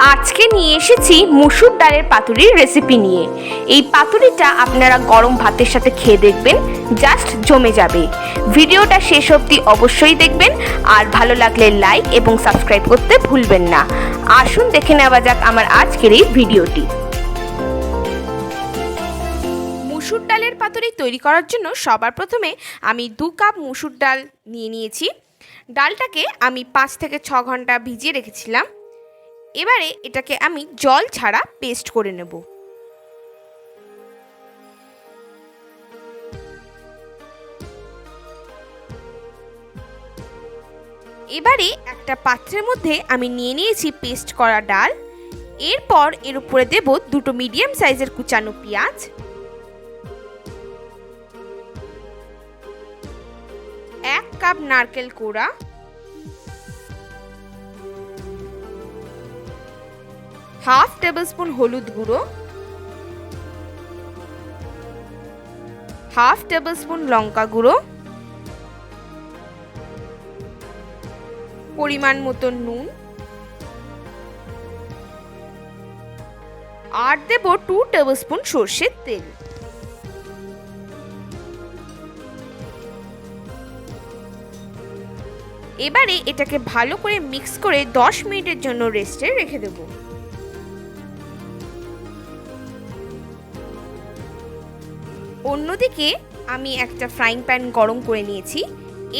আজকে নিয়ে এসেছি মুসুর ডালের পাতুরির রেসিপি নিয়ে। এই পাতুরিটা আপনারা গরম ভাতের সাথে খেয়ে দেখবেন, জাস্ট জমে যাবে। ভিডিওটা শেষ অবধি অবশ্যই দেখবেন, আর ভালো লাগলে লাইক এবং সাবস্ক্রাইব করতে ভুলবেন না। আসুন দেখে নেওয়া যাক আমার আজকের এই ভিডিওটি। মুসুর ডালের পাতুরি তৈরি করার জন্য সবার প্রথমে আমি 2 কাপ মুসুর ডাল নিয়েছি। ডালটাকে আমি 5 থেকে 6 ঘন্টা ভিজিয়ে রেখেছিলাম। এবারে এটাকে আমি জল ছাড়া পেস্ট করে নেব। এবারে একটা পাত্রের মধ্যে আমি নিয়ে নিয়েছি পেস্ট করা ডাল। এরপর এর উপরে দেব 2টো মিডিয়াম সাইজের কুচানো পেঁয়াজ, 1 কাপ নারকেল কোড়া, হাফ টেবিল স্পুন হলুদ গুঁড়ো, হাফ টেবিল স্পুন লঙ্কা গুঁড়ো, পরিমাণ মতো নুন, আর দেব 2 টেবিল স্পুন সরষের তেল। এবারে এটাকে ভালো করে মিক্স করে 10 মিনিটের জন্য রেস্টে রেখে দেব। অন্যদিকে আমি একটা ফ্রাইং প্যান গরম করে নিয়েছি।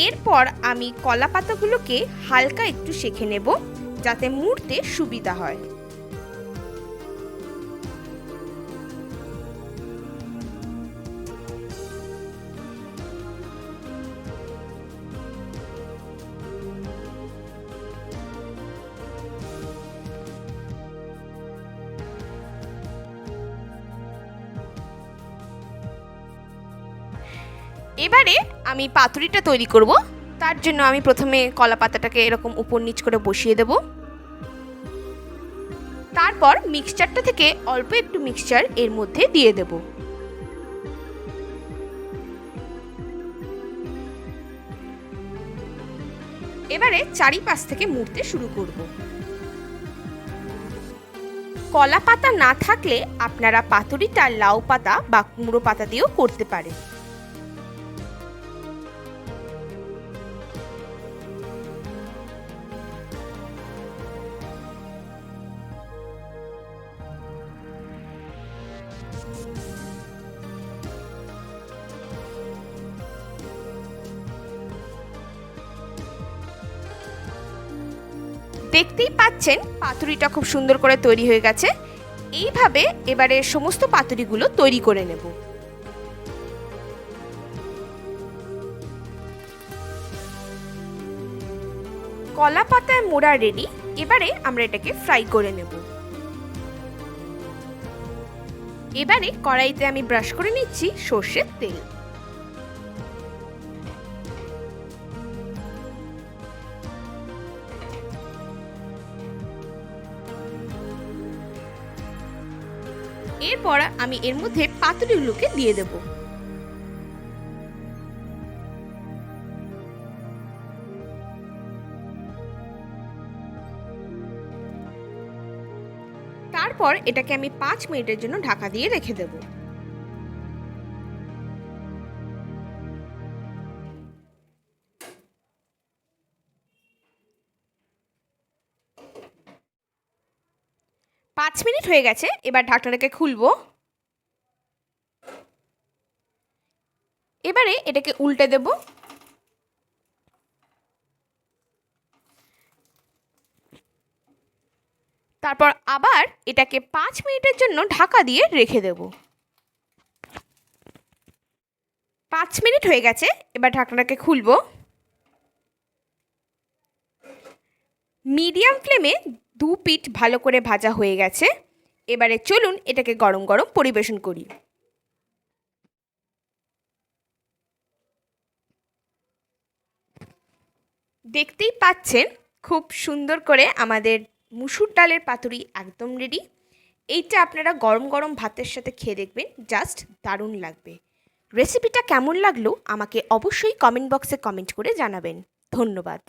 এরপর আমি কলা পাতাগুলোকে হালকা একটু সেঁকে নেব, যাতে মুড়তে সুবিধা হয়। এবারে আমি পাতুরিটা তৈরি করব। তার জন্য আমি প্রথমে কলা পাতাটাকে এরকম উপর নিচ করে বসিয়ে দেব। তারপর মিক্সচারটা থেকে অল্প একটু মিক্সচার এর মধ্যে দিয়ে দেব। এবারে চারিপাশ থেকে মুড়তে শুরু করব। কলা পাতা না থাকলে আপনারা পাতুরিটা লাউ পাতা বা কুমড়ো পাতা দিয়েও করতে পারেন। দেখতেই পাচ্ছেন পাতুরিটা খুব সুন্দর করে তৈরি হয়ে গেছে। এইভাবে এবারে সমস্ত পাতুরিগুলো তৈরি করে নেব। কলা পাতায় মোড়া রেডি। এবারে আমরা এটাকে ফ্রাই করে নেব। এবারে কড়াইতে আমি ব্রাশ করে নিচ্ছি সরষের তেল। এরপর আমি এর মধ্যে পাতুরিগুলোকে দিয়ে দেব। তারপর এটাকে আমি 5 মিনিটের জন্য ঢাকা দিয়ে রেখে দেব। পাঁচ মিনিট হয়ে গেছে। এবার ঢাকনাটাকে খুলবো। এবারে এটাকে উল্টে দেব। তারপর আবার এটাকে 5 মিনিটের জন্য ঢাকা দিয়ে রেখে দেব। 5 মিনিট হয়ে গেছে। এবার ঢাকনাটাকে খুলবো। মিডিয়াম ফ্লেমে 2 পিঠ ভালো করে ভাজা হয়ে গেছে। এবারে চলুন এটাকে গরম গরম পরিবেশন করি। দেখতেই পাচ্ছেন খুব সুন্দর করে আমাদের মুসুর ডালের পাতুরি একদম রেডি। এইটা আপনারা গরম গরম ভাতের সাথে খেয়ে দেখবেন, জাস্ট দারুণ লাগবে। রেসিপিটা কেমন লাগলো আমাকে অবশ্যই কমেন্ট বক্সে কমেন্ট করে জানাবেন। ধন্যবাদ।